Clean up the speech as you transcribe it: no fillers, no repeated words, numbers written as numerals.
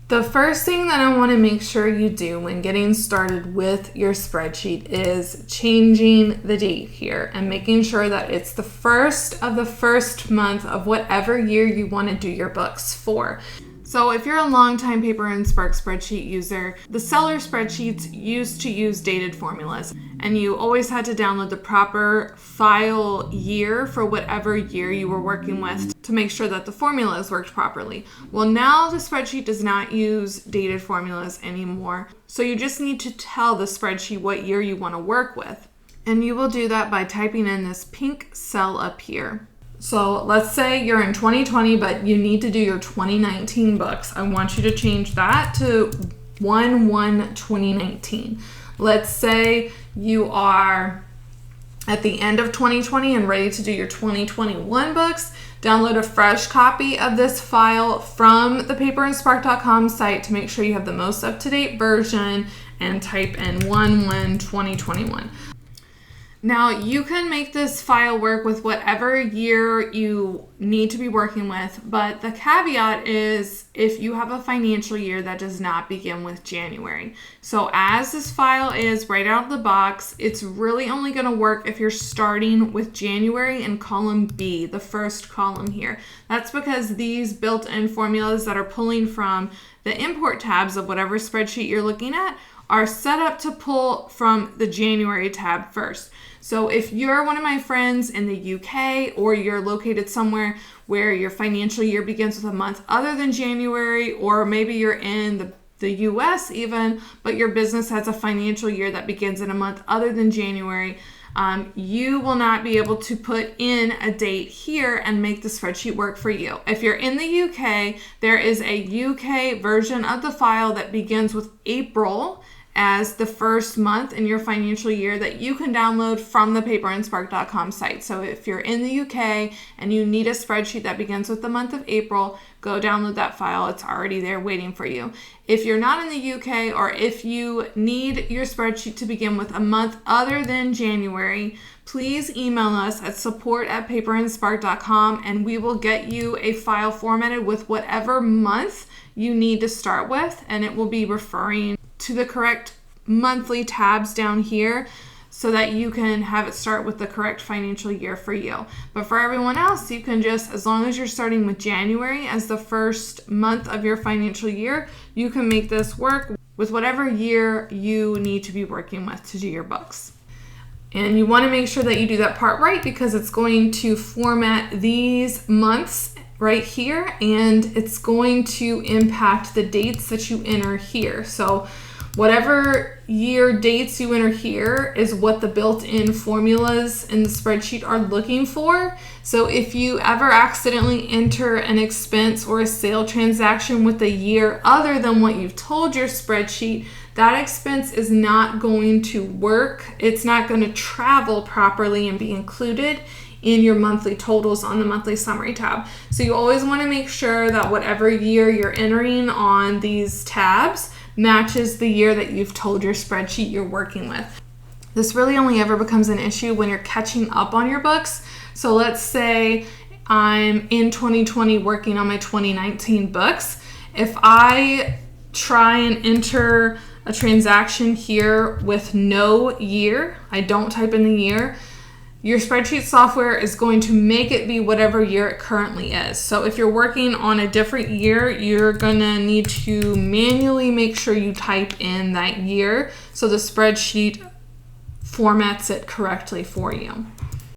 The first thing that I want to make sure you do when getting started with your spreadsheet is changing the date here and making sure that it's the first of the first month of whatever year you want to do your books for. So if you're a longtime Paper and Spark spreadsheet user, the Seller spreadsheets used to use dated formulas, and you always had to download the proper file year for whatever year you were working with to make sure that the formulas worked properly. Well, now the spreadsheet does not use dated formulas anymore, so you just need to tell the spreadsheet what year you want to work with. And you will do that by typing in this pink cell up here. So let's say you're in 2020, but you need to do your 2019 books. I want you to change that to 1/1/2019. Let's say you are at the end of 2020 and ready to do your 2021 books. Download a fresh copy of this file from the paperandspark.com site to make sure you have the most up-to-date version and type in 1/1/2021. Now, you can make this file work with whatever year you need to be working with, but the caveat is if you have a financial year that does not begin with January. So as this file is right out of the box, it's really only going to work if you're starting with January in column B, the first column here. That's because these built-in formulas that are pulling from the import tabs of whatever spreadsheet you're looking at are set up to pull from the January tab first. So if you're one of my friends in the UK, or you're located somewhere where your financial year begins with a month other than January, or maybe you're in the US even, but your business has a financial year that begins in a month other than January, you will not be able to put in a date here and make the spreadsheet work for you. If you're in the UK, there is a UK version of the file that begins with April as the first month in your financial year that you can download from the paperandspark.com site. So if you're in the UK and you need a spreadsheet that begins with the month of April, go download that file. It's already there waiting for you. If you're not in the UK, or if you need your spreadsheet to begin with a month other than January, please email us at support@paperandspark.com and we will get you a file formatted with whatever month you need to start with, and it will be referring to the correct monthly tabs down here so that you can have it start with the correct financial year for you. But for everyone else, you can just, as long as you're starting with January as the first month of your financial year, you can make this work with whatever year you need to be working with to do your books. And you want to make sure that you do that part right, because it's going to format these months right here, and it's going to impact the dates that you enter here. So whatever year dates you enter here is what the built-in formulas in the spreadsheet are looking for. So if you ever accidentally enter an expense or a sale transaction with a year other than what you've told your spreadsheet, that expense is not going to work. It's not going to travel properly and be included in your monthly totals on the monthly summary tab. So you always want to make sure that whatever year you're entering on these tabs matches the year that you've told your spreadsheet you're working with. This really only ever becomes an issue when you're catching up on your books. So let's say I'm in 2020 working on my 2019 books. If I try and enter a transaction here with no year, I don't type in the year, your spreadsheet software is going to make it be whatever year it currently is. So if you're working on a different year, you're gonna need to manually make sure you type in that year so the spreadsheet formats it correctly for you.